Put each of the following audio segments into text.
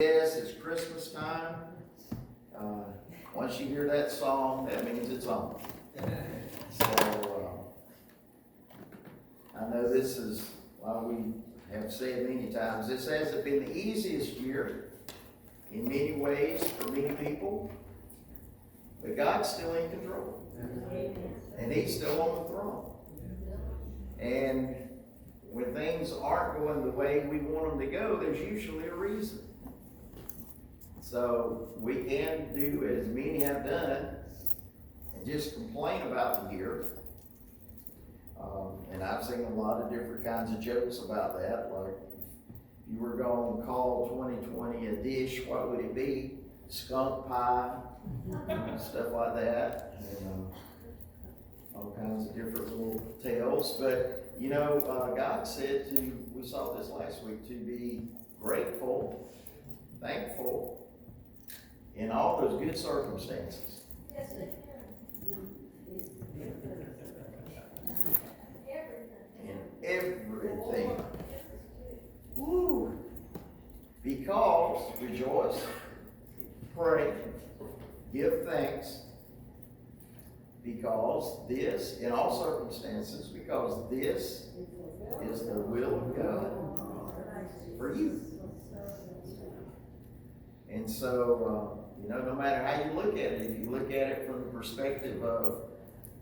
Yes, it's Christmas time. Once you hear that song, that means it's on. So, I know this is why we have said many times, this hasn't been the easiest year in many ways for many people, but God's still in control. And He's still on the throne. And when things aren't going the way we want them to go, there's usually a reason. So we can do as many have done and just complain about the year. And I've seen a lot of different kinds of jokes about that. Like, if you were going to call 2020 a dish, what would it be? Skunk pie, stuff like that. And, all kinds of different little tales. But, you know, God said we saw this last week, to be grateful, thankful, in all those good circumstances. Yes, it In everything. Woo. Because, rejoice, pray, give thanks, because this, in all circumstances, because this is the will of God for you. And so, you know, no matter how you look at it, if you look at it from the perspective of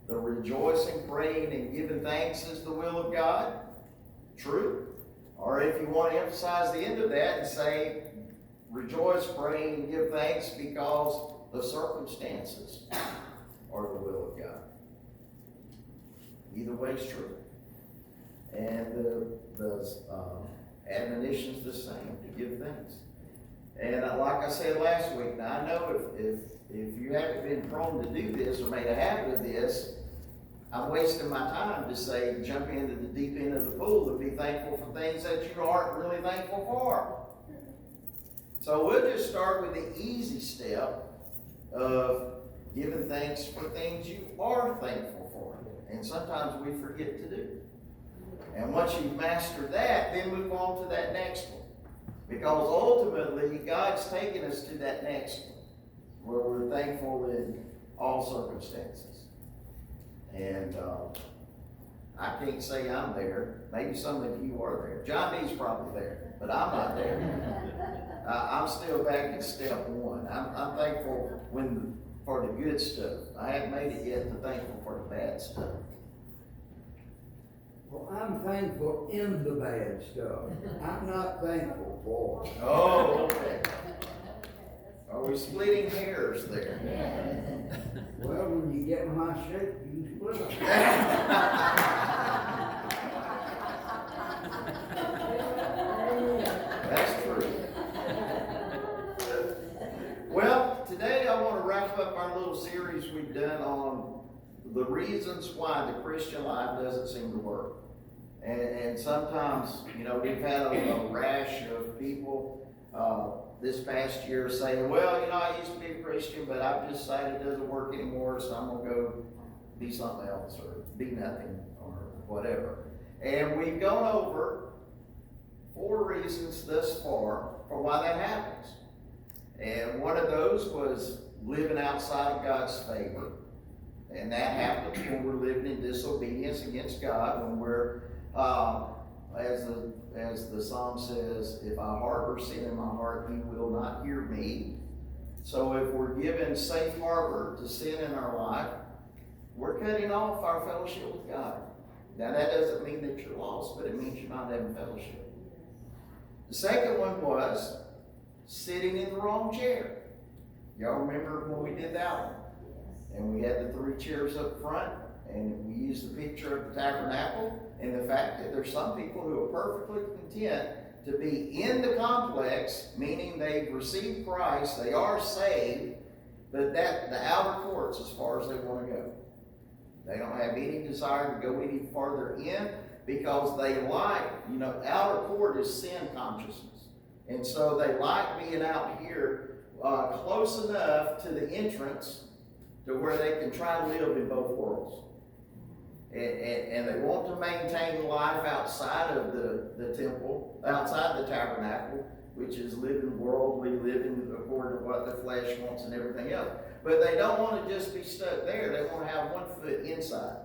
the rejoicing, praying, and giving thanks is the will of God, true. Or if you want to emphasize the end of that and say, rejoice, pray, and give thanks because the circumstances are the will of God. Either way is true. And the admonition is the same, to give thanks. And like I said last week, now I know if you haven't been prone to do this or made a habit of this, I'm wasting my time to say jump into the deep end of the pool and be thankful for things that you aren't really thankful for. So we'll just start with the easy step of giving thanks for things you are thankful for. And sometimes we forget to do. And once you've mastered that, then move on to that next one. Because ultimately, God's taken us to that next one, where we're thankful in all circumstances. And I can't say I'm there. Maybe some of you are there. John D's probably there, but I'm not there. I'm still back at step one. I'm thankful for the good stuff. I haven't made it yet to thankful for the bad stuff. Well, I'm thankful in the bad stuff. I'm not thankful for it. Oh, okay. Are we splitting hairs there? Well, when you get in my shape, you split them. That's true. Well, today I want to wrap up our little series we've done on the reasons why the Christian life doesn't seem to work. And sometimes, you know, we've had a rash of people this past year saying, well, you know, I used to be a Christian, but I've just decided it doesn't work anymore, so I'm going to go be something else or be nothing or whatever. And we've gone over 4 reasons thus far for why that happens. And one of those was living outside of God's favor. And that happens when we're living in disobedience against God, when we're, as the psalm says, if I harbor sin in my heart, He will not hear me. So if we're given safe harbor to sin in our life, we're cutting off our fellowship with God. Now that doesn't mean that you're lost, but it means you're not having fellowship. The second one was sitting in the wrong chair. Y'all remember when we did that one? And we had the 3 chairs up front, and we used the picture of the tabernacle, and the fact that there's some people who are perfectly content to be in the complex, meaning they've received Christ, they are saved, but the outer court's as far as they want to go. They don't have any desire to go any farther in because they like, you know, outer court is sin consciousness. And so they like being out here close enough to the entrance to where they can try to live in both worlds. And they want to maintain life outside of the temple, outside the tabernacle, which is living worldly, living according to what the flesh wants and everything else. But they don't want to just be stuck there. They want to have one foot inside.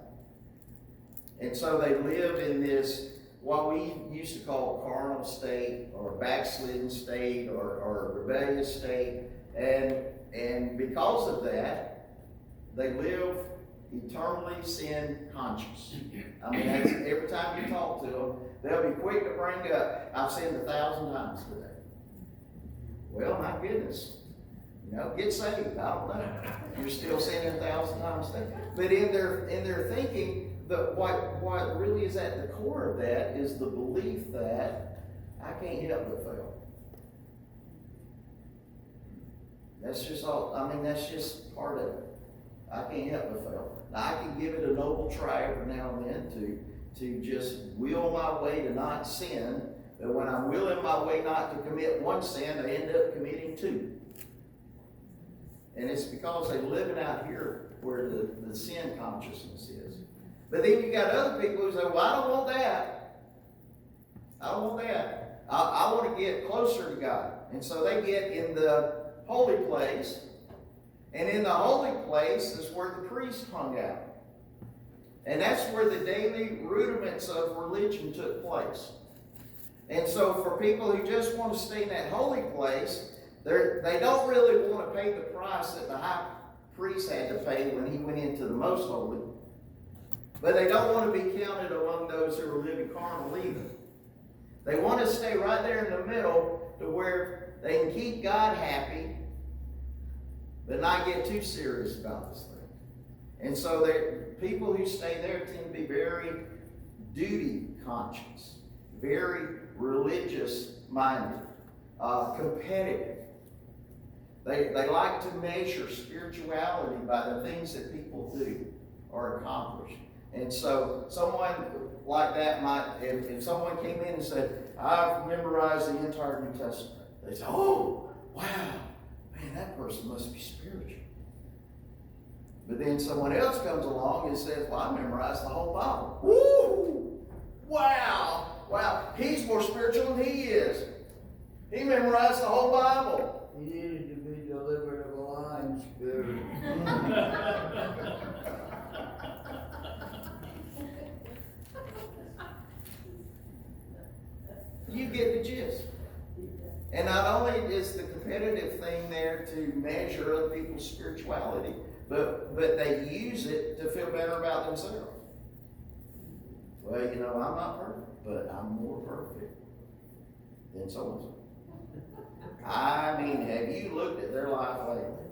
And so they live in this, what we used to call carnal state, or backslidden state, or rebellious state. And because of that, they live eternally sin conscious. I mean, that's, every time you talk to them, they'll be quick to bring up, I've sinned 1,000 times today. Well, my goodness. You know, get saved. I don't know. You're still sinning 1,000 times a day. But in their thinking, what really is at the core of that is the belief that I can't help but fail. That's just all. I mean, that's just part of it. I can't help but fail. Now, I can give it a noble try every now and then to just will my way to not sin. But when I'm willing my way not to commit one sin, I end up committing two. And it's because they're living out here where the sin consciousness is. But then you got other people who say, well, I don't want that. I don't want that. I want to get closer to God. And so they get in the holy place. And in the holy place is where the priest hung out. And that's where the daily rudiments of religion took place. And so for people who just want to stay in that holy place, they don't really want to pay the price that the high priest had to pay when he went into the most holy. But they don't want to be counted among those who are living carnal either. They want to stay right there in the middle to where they can keep God happy, but not get too serious about this thing. And so people who stay there tend to be very duty conscious, very religious minded, competitive. They like to measure spirituality by the things that people do or accomplish. And so someone like that might, if someone came in and said, I've memorized the entire New Testament, they say, oh, wow, man, that person must be spiritual. But then someone else comes along and says, well, I memorized the whole Bible. Woo! Wow, he's more spiritual than he is. He memorized the whole Bible. He needed to be delivered of a lying spirit. You get the gist. And not only is the competitive thing there to measure other people's spirituality, but they use it to feel better about themselves. Well, you know, I'm not perfect, but I'm more perfect than so-and-so. I mean, have you looked at their life lately?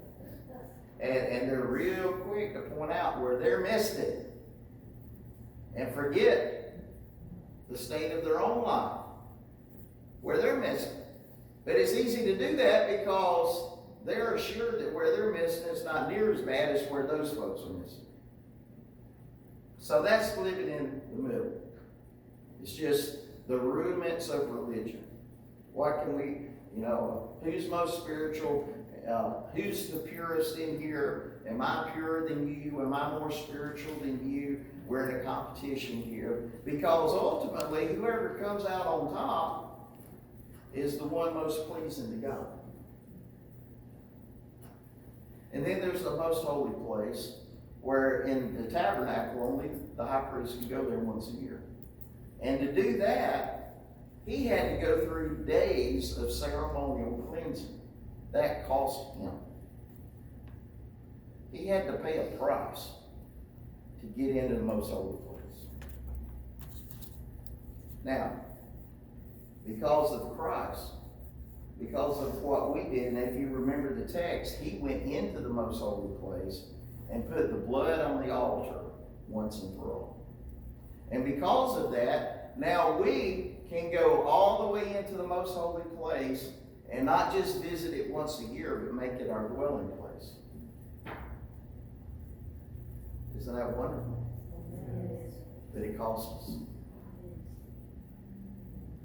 And they're real quick to point out where they're missed it and forget the state of their own life, where they're missing. But it's easy to do that because they're assured that where they're missing is not near as bad as where those folks are missing. So that's living in the middle. It's just the rudiments of religion. What can we, you know, who's most spiritual? Who's the purest in here? Am I purer than you? Am I more spiritual than you? We're in a competition here. Because ultimately, whoever comes out on top is the one most pleasing to God. And then there's the most holy place, where in the tabernacle only the high priest could go there once a year. And to do that, he had to go through days of ceremonial cleansing. That cost him. He had to pay a price to get into the most holy place. Now, because of Christ, because of what we did, and if you remember the text, he went into the most holy place and put the blood on the altar once and for all. And because of that, now we can go all the way into the most holy place and not just visit it once a year, but make it our dwelling place. Isn't that wonderful? Yes. But it costs us.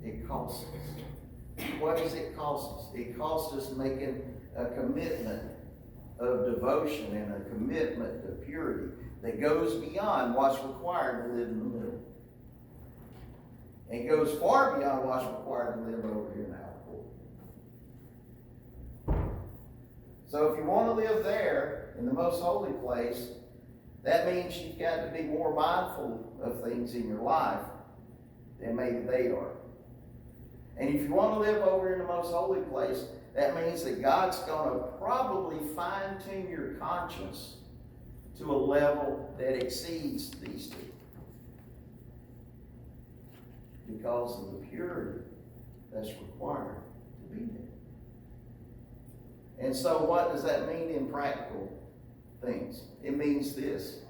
It costs us. What does it cost us? It costs us making a commitment of devotion and a commitment to purity that goes beyond what's required to live in the middle. And goes far beyond what's required to live over here in our court. So if you want to live there in the most holy place, that means you've got to be more mindful of things in your life than maybe they are. And if you want to live over in the most holy place, that means that God's going to probably fine-tune your conscience to a level that exceeds these two, because of the purity that's required to be there. And so what does that mean in practical things? It means this.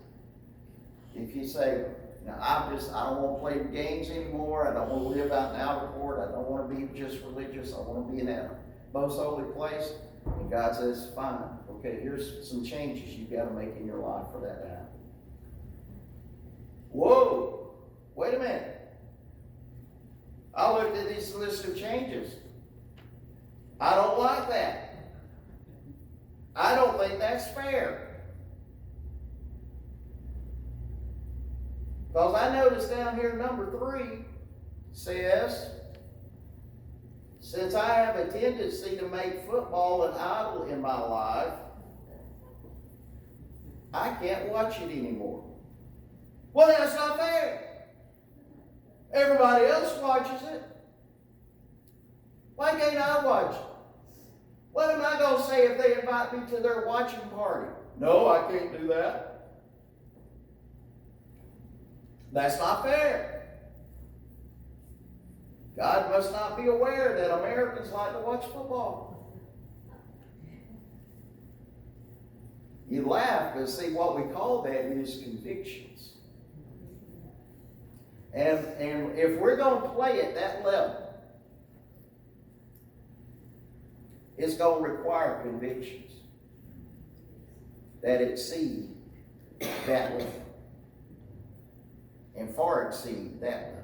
If you say, now I don't want to play games anymore, I don't want to live out in outer court, I don't want to be just religious, I want to be in that most holy place, and God says, fine, okay, here's some changes you've got to make in your life for that to happen. Whoa, wait a minute. I looked at this list of changes. I don't like that. I don't think that's fair. Because I noticed down here, number 3 says, since I have a tendency to make football an idol in my life, I can't watch it anymore. Well, that's not fair. Everybody else watches it. Why can't I watch it? What am I going to say if they invite me to their watching party? No, I can't do that. That's not fair. God must not be aware that Americans like to watch football. You laugh, because see, what we call that is convictions. And if we're going to play at that level, it's going to require convictions that exceed that level and far exceed that level.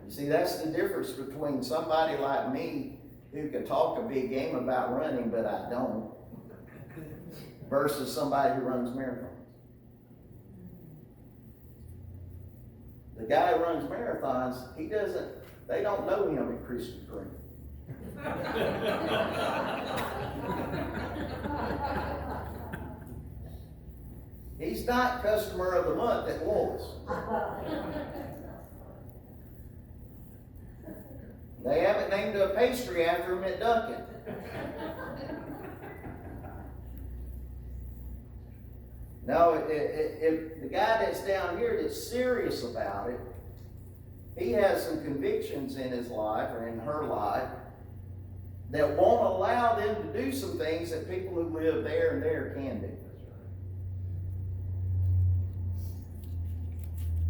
You see, that's the difference between somebody like me who can talk a big game about running, but I don't, versus somebody who runs marathons. The guy who runs marathons, they don't know him at Krispy Kreme. He's not customer of the month at Wool's. They haven't named a pastry after him at Dunkin'. No, if the guy that's down here that's serious about it, he has some convictions in his life or in her life that won't allow them to do some things that people who live there and there can do.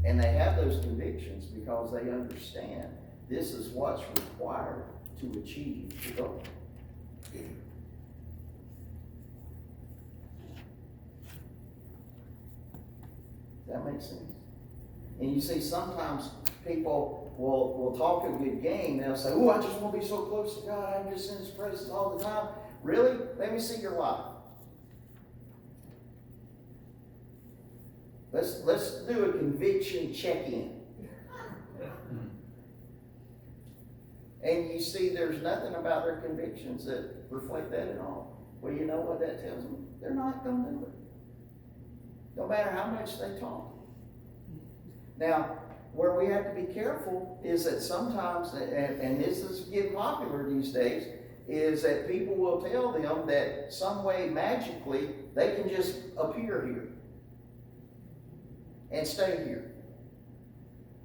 And they have those convictions because they understand this is what's required to achieve the goal. Does that make sense? And you see, sometimes people will talk a good game. They'll say, oh, I just want to be so close to God. I'm just in His presence all the time. Really? Let me see your life. Let's do a conviction check-in. And you see there's nothing about their convictions that reflect that at all. Well, you know what that tells me? They're not going to do it. No matter how much they talk. Now, where we have to be careful is that sometimes, and this is getting popular these days, is that people will tell them that some way magically they can just appear here and stay here.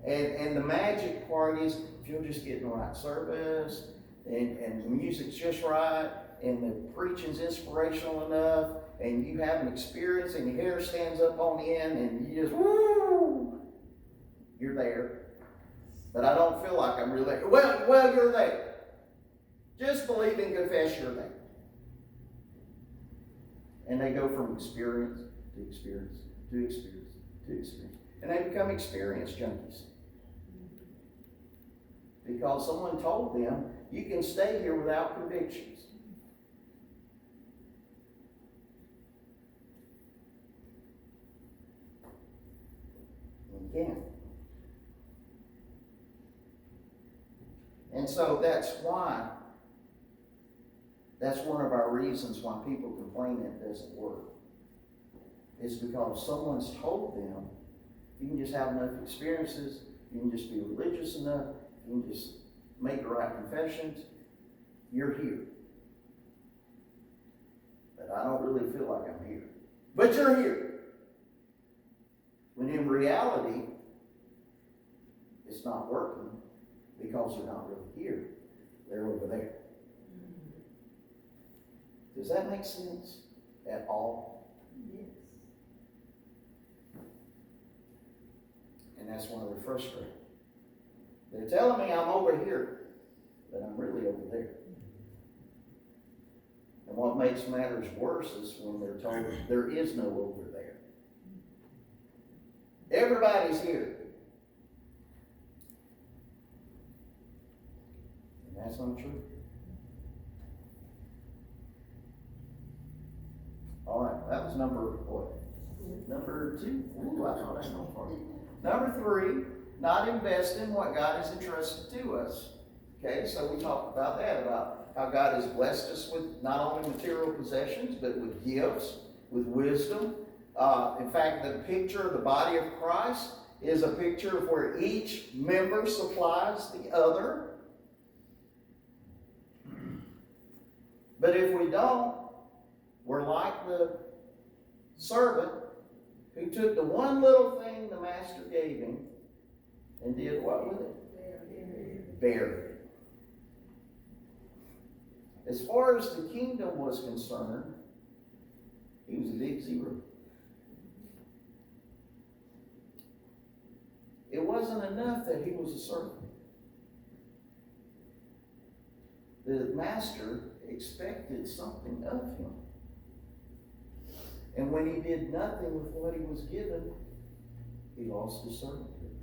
And the magic part is if you'll just get in the right service and the music's just right and the preaching's inspirational enough and you have an experience and your hair stands up on the end and you just, woo, you're there. But I don't feel like I'm really there. Well, you're there. Just believe and confess you're there. And they go from experience to experience to experience to experience. And they become experience junkies. Because someone told them, you can stay here without convictions. You can't. And so that's That's one of our reasons why people complain it doesn't work. It's because someone's told them, you can just have enough experiences, you can just be religious enough, you can just make the right confessions, you're here. But I don't really feel like I'm here. But you're here. When in reality, it's not working because they're not really here. They're over there. Does that make sense at all? Yes. And that's why we're frustrated. They're telling me I'm over here, but I'm really over there. And what makes matters worse is when they're told there is no over there. Everybody's here. And that's not true. All right, that was number what? Number 2? Ooh, I thought I had no part. Number 3, not invest in what God has entrusted to us. Okay, so we talked about that, about how God has blessed us with not only material possessions, but with gifts, with wisdom. In fact, the picture of the body of Christ is a picture of where each member supplies the other. But if we don't, we're like the servant who took the one little thing the master gave him and did what with it? Buried it. As far as the kingdom was concerned, he was a big zero. It wasn't enough that he was a servant. The master expected something of him. And when he did nothing with what he was given, he lost his servanthood.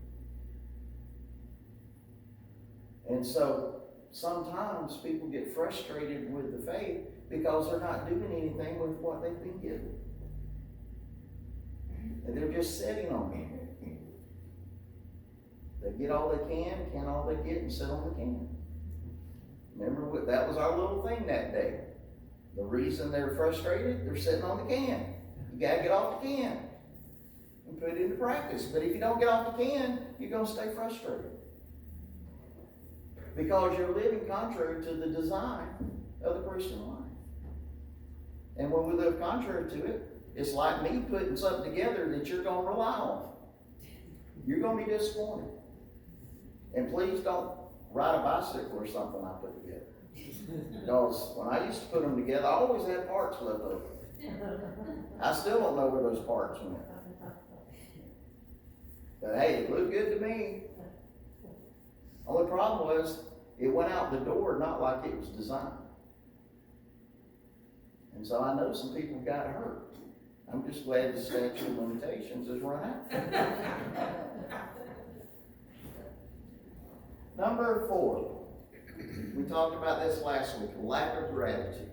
And so sometimes people get frustrated with the faith because they're not doing anything with what they've been given. And they're just sitting on it. They get all they can all they get, and sit on the can. Remember, that was our little thing that day. The reason they're frustrated, they're sitting on the can. You gotta get off the can and put it into practice. But if you don't get off the can, you're gonna stay frustrated. Because you're living contrary to the design of the Christian life. And when we live contrary to it, it's like me putting something together that you're going to rely on. You're going to be disappointed. And please don't ride a bicycle or something I put together. Because when I used to put them together, I always had parts left over. I still don't know where those parts went. But hey, it looked good to me. Only problem was, it went out the door not like it was designed. And so I know some people got hurt. I'm just glad the statute of limitations has run out. Number 4. We talked about this last week, lack of gratitude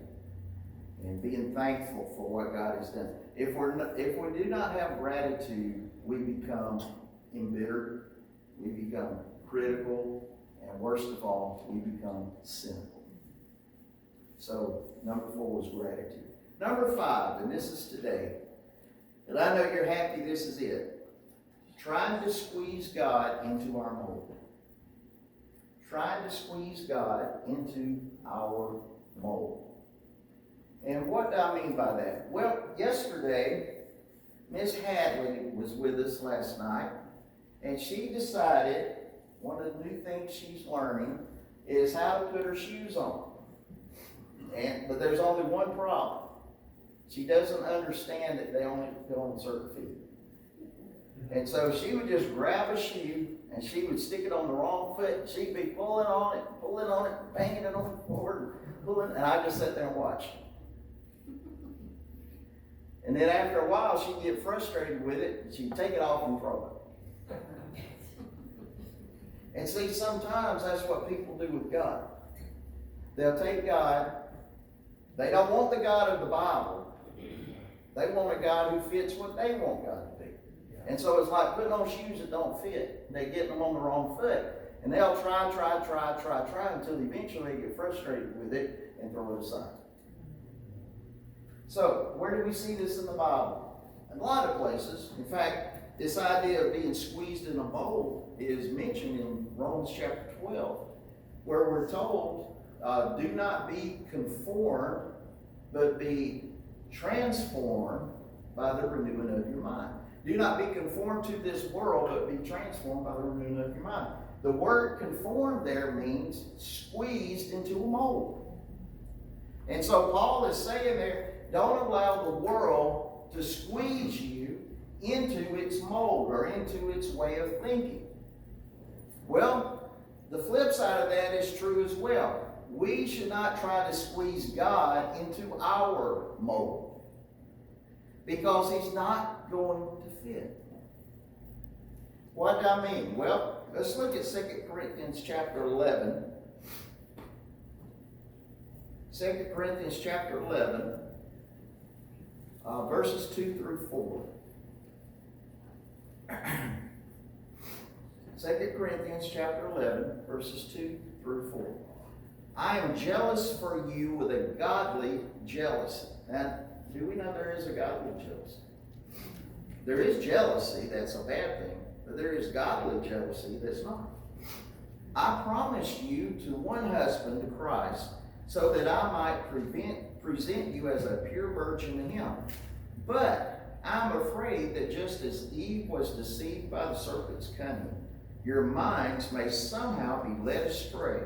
and being thankful for what God has done. If we do not have gratitude, we become embittered, we become critical, and worst of all, we become cynical. So, number 4 was gratitude. Number 5, and this is today, and I know you're happy this is it, trying to squeeze God into our mold. Trying to squeeze God into our mold. And what do I mean by that? Well, yesterday, Miss Hadley was with us last night, and she decided one of the new things she's learning is how to put her shoes on. But there's only one problem. She doesn't understand that they only fit on certain feet. And so she would just grab a shoe and she would stick it on the wrong foot. And she'd be pulling on it, banging it on the floor, and I just sat there and watched. And then after a while, she'd get frustrated with it, and she'd take it off and throw it. And see, sometimes that's what people do with God. They'll take God, they don't want the God of the Bible. They want a God who fits what they want God to be. And so it's like putting on shoes that don't fit. They get them on the wrong foot. And they'll try until eventually they get frustrated with it and throw it aside. So, where do we see this in the Bible? In a lot of places. In fact, this idea of being squeezed in a mold is mentioned in Romans chapter 12, where we're told, do not be conformed, but be transformed by the renewing of your mind. Do not be conformed to this world, but be transformed by the renewing of your mind. The word conformed there means squeezed into a mold. And so Paul is saying there, don't allow the world to squeeze you into its mold or into its way of thinking. Well, the flip side of that is true as well. We should not try to squeeze God into our mold, because he's not going to fit. What do I mean? Well, let's look at 2 Corinthians chapter 11. 2 Corinthians chapter 11, verses 2 through 4. 2 Corinthians chapter 11, verses 2 through 4. I am jealous for you with a godly jealousy. Now, do we know there is a godly jealousy? There is jealousy that's a bad thing, but there is godly jealousy that's not. I promised you to one husband, to Christ, so that I might present you as a pure virgin to him. But I'm afraid that just as Eve was deceived by the serpent's cunning, your minds may somehow be led astray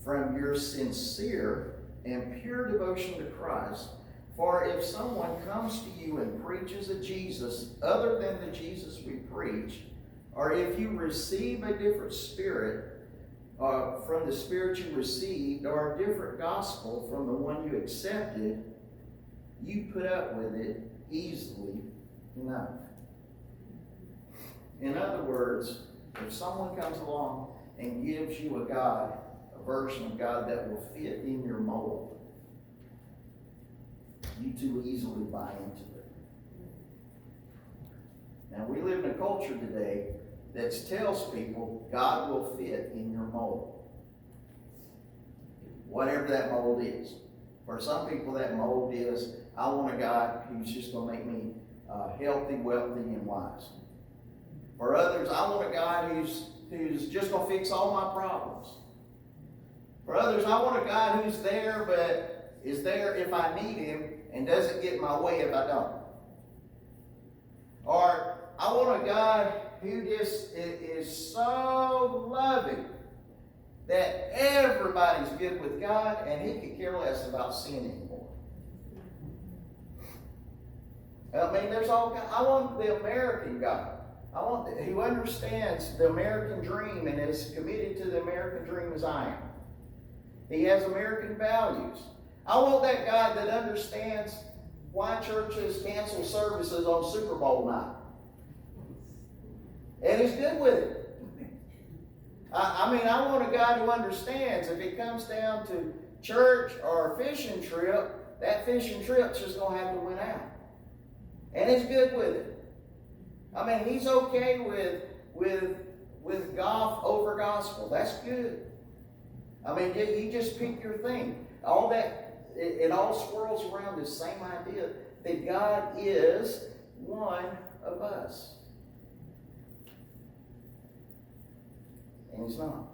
from your sincere and pure devotion to Christ. For if someone comes to you and preaches a Jesus other than the Jesus we preach, or if you receive a different spirit from the spirit you received, or a different gospel from the one you accepted, you put up with it easily enough. In other words, if someone comes along and gives you a version of God that will fit in your mold, you too easily buy into it. Now, we live in a culture today that tells people God will fit in your mold. Whatever that mold is. For some people, that mold is, I want a God who's just going to make me healthy, wealthy, and wise. For others, I want a God who's just going to fix all my problems. For others, I want a God who's there, but is there if I need him and doesn't get in my way if I don't. Or I want a God who just is so loving that everybody's good with God and he could care less about sin anymore. I mean, there's all kinds. I want the American God. I want who understands the American dream and is committed to the American dream as I am. He has American values. I want that God that understands why churches cancel services on Super Bowl night. And he's good with it. I mean, I want a God who understands if it comes down to church or a fishing trip, that fishing trip's just going to have to win out. And he's good with it. I mean, he's okay with golf over gospel. That's good. I mean, you just pick your thing. All that, it all swirls around this same idea that God is one of us. And he's not.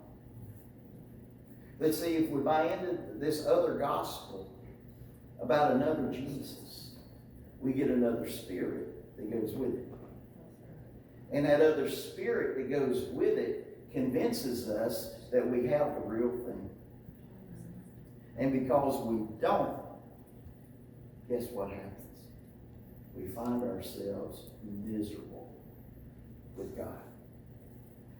Let's see, if we buy into this other gospel about another Jesus, we get another spirit that goes with it. And that other spirit that goes with it convinces us that we have the real thing. And because we don't, guess what happens? We find ourselves miserable with God.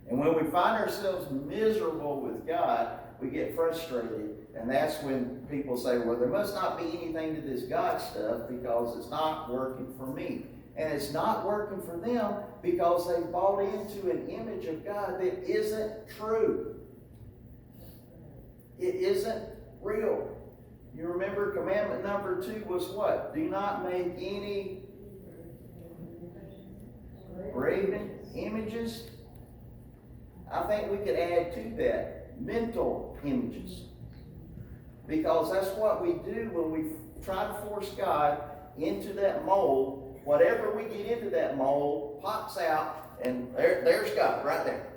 And when we find ourselves miserable with God, we get frustrated. And that's when people say, well, there must not be anything to this God stuff because it's not working for me. And it's not working for them because they bought into an image of God that isn't true. It isn't real. You remember commandment number 2 was what? Do not make any graven images. I think we could add to that mental images. Because that's what we do when we try to force God into that mold, whatever we get into that mold pops out, and there's God right there.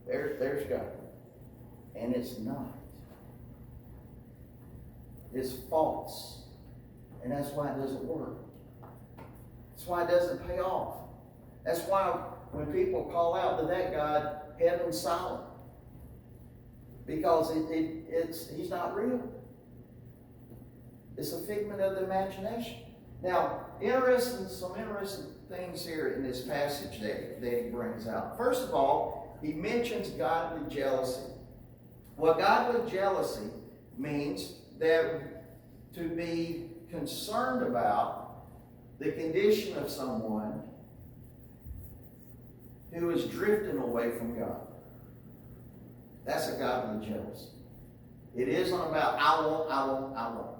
There's God. And it's not. It's false. And that's why it doesn't work. That's why it doesn't pay off. That's why when people call out to that God, heaven's silent. Because he's not real. It's a figment of the imagination. Now, some interesting things here in this passage that he brings out. First of all, he mentions godly jealousy. Well, godly jealousy means that to be concerned about the condition of someone who is drifting away from God. That's a godly jealousy. It isn't about I want.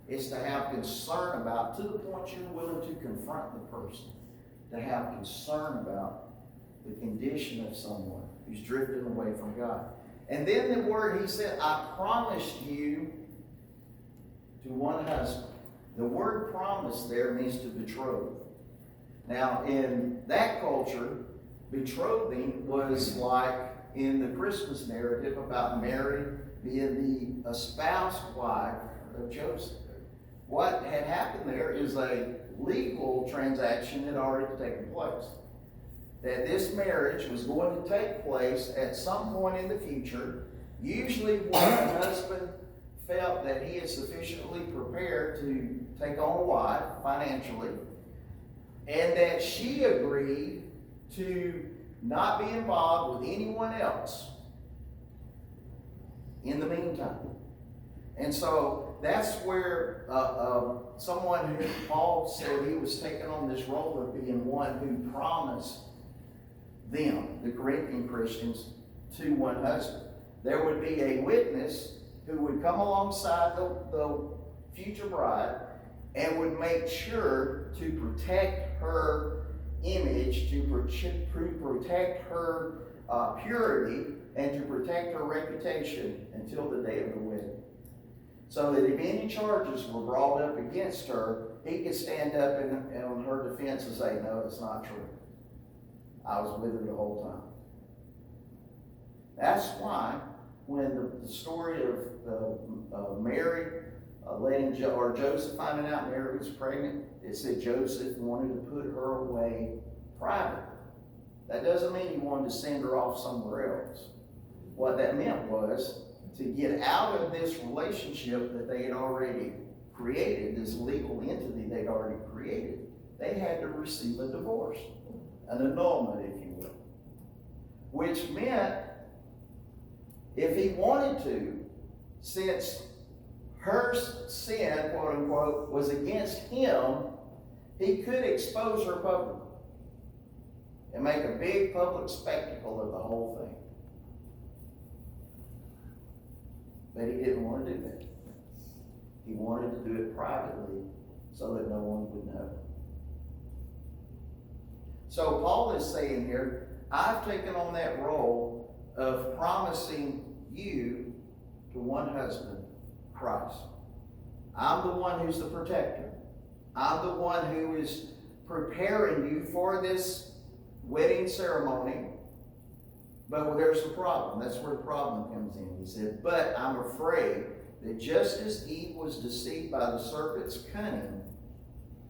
It's to have concern about, to the point you're willing to confront the person, to have concern about the condition of someone who's drifting away from God. And then the word, he said, I promised you to one husband. The word promise there means to betroth. Now, in that culture, betrothing was like in the Christmas narrative about Mary being the espoused wife of Joseph. What had happened there is a legal transaction had already taken place. That this marriage was going to take place at some point in the future, usually when the husband felt that he is sufficiently prepared to take on a wife financially, and that she agreed to not be involved with anyone else in the meantime. And so that's where someone who Paul said he was taking on this role of being one who promised them, the Corinthian Christians, to one husband. There would be a witness who would come alongside the future bride and would make sure to protect her image, to protect her purity, and to protect her reputation until the day of the wedding. So that if any charges were brought up against her, he could stand up and on her defense and say, no, it's not true. I was with her the whole time. That's why when the story of Mary letting Joseph finding out Mary was pregnant, it said Joseph wanted to put her away privately. That doesn't mean he wanted to send her off somewhere else. What that meant was to get out of this relationship that they had already created, this legal entity they'd already created, they had to receive a divorce, an annulment, if you will. Which meant, if he wanted to, since her sin, quote unquote, was against him, he could expose her publicly and make a big public spectacle of the whole thing. But he didn't want to do that. He wanted to do it privately so that no one would know. So Paul is saying here, I've taken on that role of promising you to one husband, Christ. I'm the one who's the protector. I'm the one who is preparing you for this wedding ceremony. But there's a problem. That's where the problem comes in. He said, but I'm afraid that just as Eve was deceived by the serpent's cunning,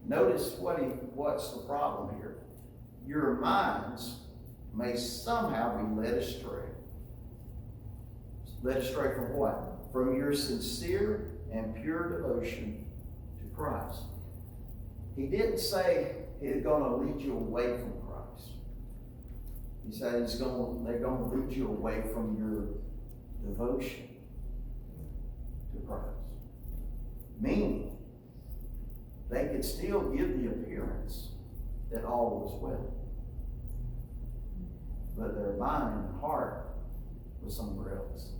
notice what's the problem here. Your minds may somehow be led astray. Led astray from what? From your sincere and pure devotion to Christ. He didn't say he's going to lead you away from Christ. He said they're going to lead you away from your devotion to Christ. Meaning, they could still give the appearance that all was well. But their mind and heart was somewhere else.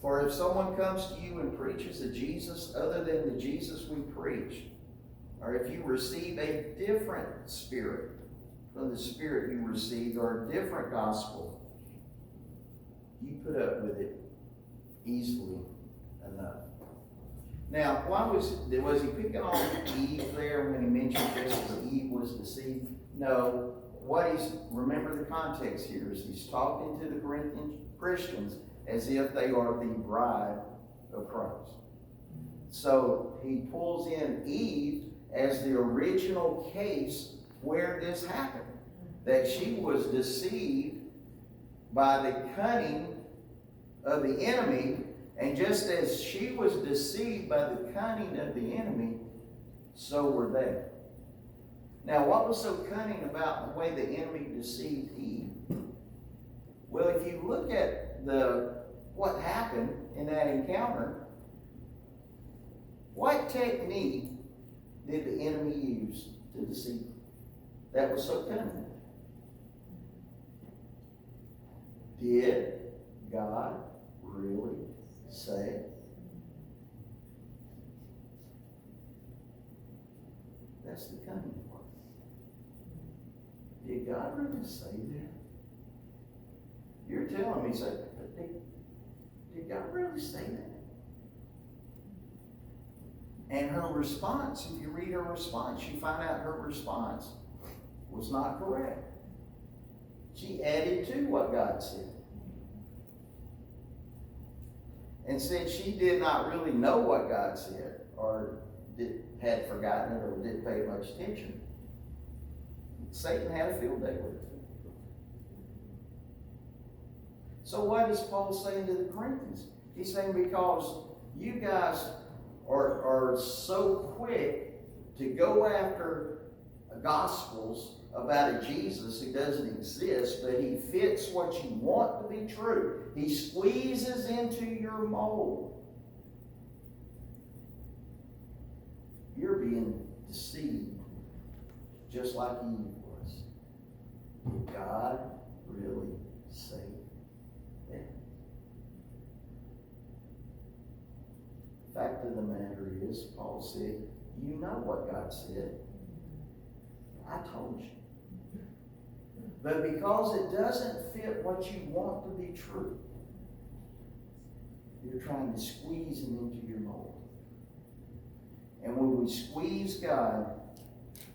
For if someone comes to you and preaches a Jesus other than the Jesus we preach, or if you receive a different spirit from the spirit you received, or a different gospel, you put up with it easily enough. Now, why was he picking on Eve there when he mentioned this, that Eve was deceived? No, remember the context here is he's talking to the Corinthian Christians as if they are the bride of Christ. So he pulls in Eve as the original case where this happened, that she was deceived by the cunning of the enemy, and just as she was deceived by the cunning of the enemy, so were they. Now, what was so cunning about the way the enemy deceived Eve? Well, if you look at what happened in that encounter, what technique did the enemy use to deceive her that was so cunning? Did God really say? That's the cunning part. Did God really say that? You're telling me, did God really say that? And her response, if you read her response, you find out her response was not correct. She added to what God said. And said she did not really know what God said, or had forgotten it, or didn't pay much attention. Satan had a field day with it. So what is Paul saying to the Corinthians? He's saying because you guys are so quick to go after gospels about a Jesus who doesn't exist, but he fits what you want to be true. He squeezes into your mold. You're being deceived just like Eve was. Did God really say that? The fact of the matter is, Paul said, you know what God said. I told you. But because it doesn't fit what you want to be true, you're trying to squeeze him into your mold. And when we squeeze God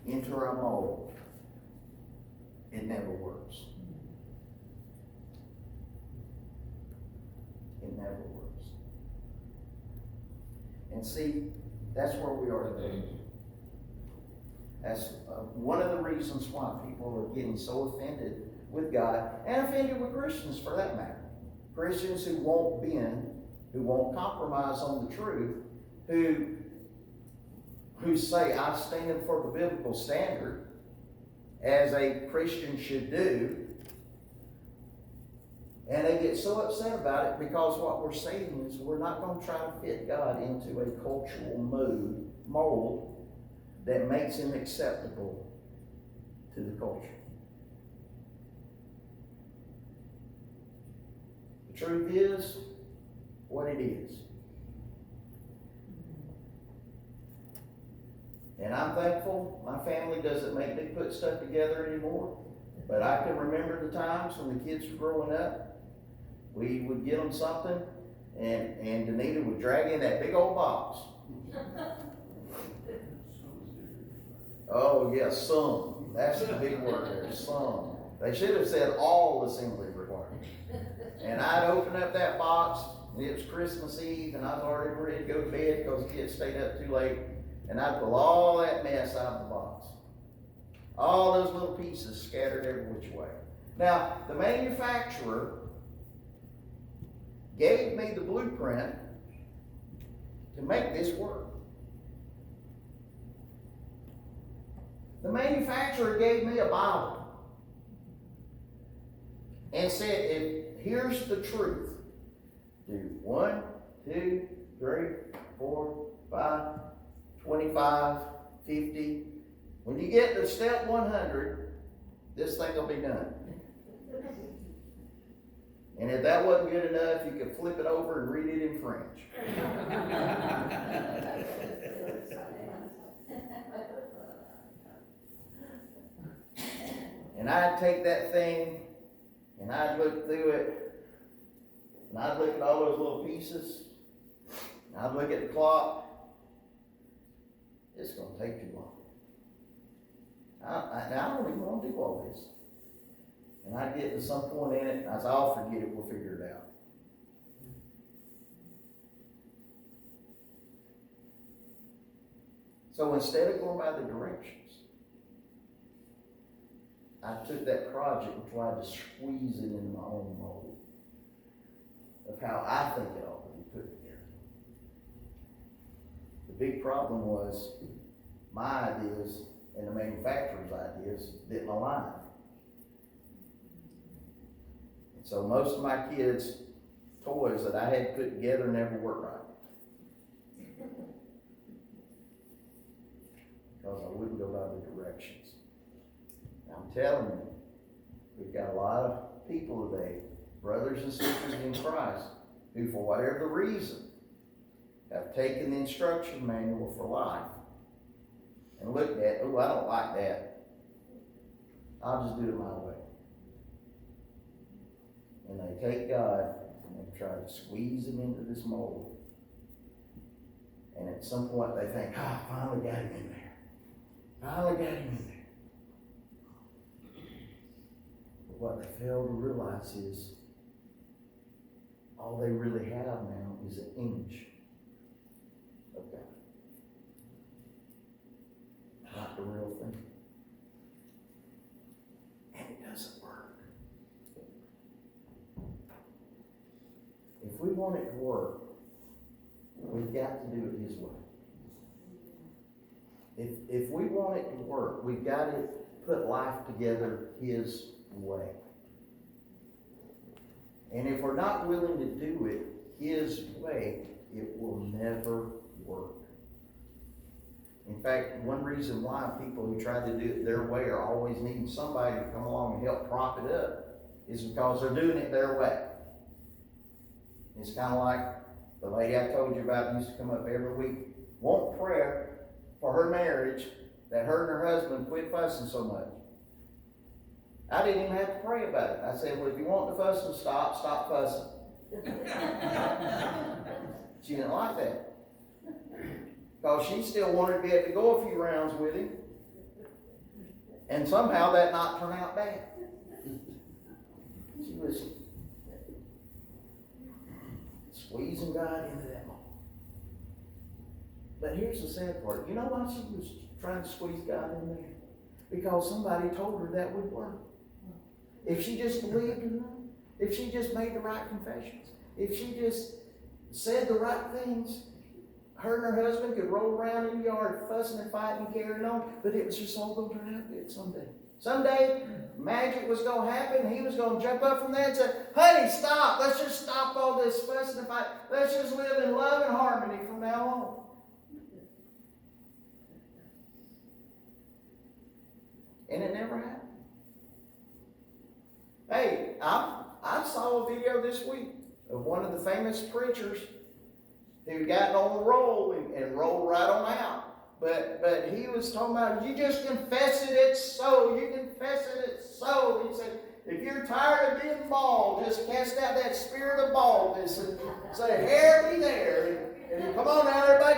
into our mold, it never works. It never works. And see, that's where we are today. That's one of the reasons why people are getting so offended with God, and offended with Christians for that matter. Christians who won't bend, who won't compromise on the truth, who say, I'm standing for the biblical standard, as a Christian should do, and they get so upset about it because what we're saying is we're not going to try to fit God into a cultural mold that makes him acceptable to the culture. The truth is what it is. And I'm thankful my family doesn't make me put stuff together anymore. But I can remember the times when the kids were growing up, we would get them something, and Danita would drag in that big old box. Oh yes, some. That's the big word there, some. They should have said all assembly required. And I'd open up that box, and it was Christmas Eve, and I was already ready to go to bed because the kids stayed up too late. And I'd pull all that mess out of the box. All those little pieces scattered every which way. Now, the manufacturer gave me the blueprint to make this work. The manufacturer gave me a Bible and said, here's the truth. Do 1, 2, 3, 4, 5, 25, 50. When you get to step 100, this thing will be done. And if that wasn't good enough, you could flip it over and read it in French. And I'd take that thing, and I'd look through it, and I'd look at all those little pieces, I'd look at the clock. It's going to take too long. I don't even want to do all this. And I'd get to some point in it, and I'd say, "I'll forget it, we'll figure it out." So instead of going by the directions, I took that project and tried to squeeze it into my own mold of how I think it ought to be put together. The big problem was my ideas and the manufacturer's ideas didn't align. And so most of my kids' toys that I had put together never worked right. Because I wouldn't go by the directions. Now, I'm telling you, we've got a lot of people today, brothers and sisters in Christ, who for whatever the reason have taken the instruction manual for life and looked at, "Oh, I don't like that. I'll just do it my way." And they take God and they try to squeeze him into this mold. And at some point they think, "I finally got him in there. Finally got him in there." But what they fail to realize is all they really have now is an image of God. Not the real thing. And it doesn't work. If we want it to work, we've got to do it his way. If we want it to work, we've got to put life together his way. And if we're not willing to do it his way, it will never work. In fact, one reason why people who try to do it their way are always needing somebody to come along and help prop it up is because they're doing it their way. It's kind of like the lady I told you about used to come up every week, want prayer for her marriage, that her and her husband quit fussing so much. I didn't even have to pray about it. I said, "Well, if you want the fussing to stop, stop fussing." She didn't like that. Because she still wanted to be able to go a few rounds with him. And somehow that not turn out bad. She was squeezing God into that moment. But here's the sad part. You know why she was trying to squeeze God in there? Because somebody told her that would work. If she just believed in them, if she just made the right confessions, if she just said the right things, her and her husband could roll around in the yard fussing and fighting and carrying on, but it was just all going to turn out good someday. Someday, magic was going to happen. He was going to jump up from there and say, "Honey, stop. Let's just stop all this fussing and fighting. Let's just live in love and harmony from now on." And it never happened. Hey, I saw a video this week of one of the famous preachers who got on the roll and rolled right on out. But he was talking about, "You just confess it, it's so. You confess it, it's so." He said, "If you're tired of being bald, just cast out that spirit of baldness and say, 'Hair be there.' And come on now, everybody.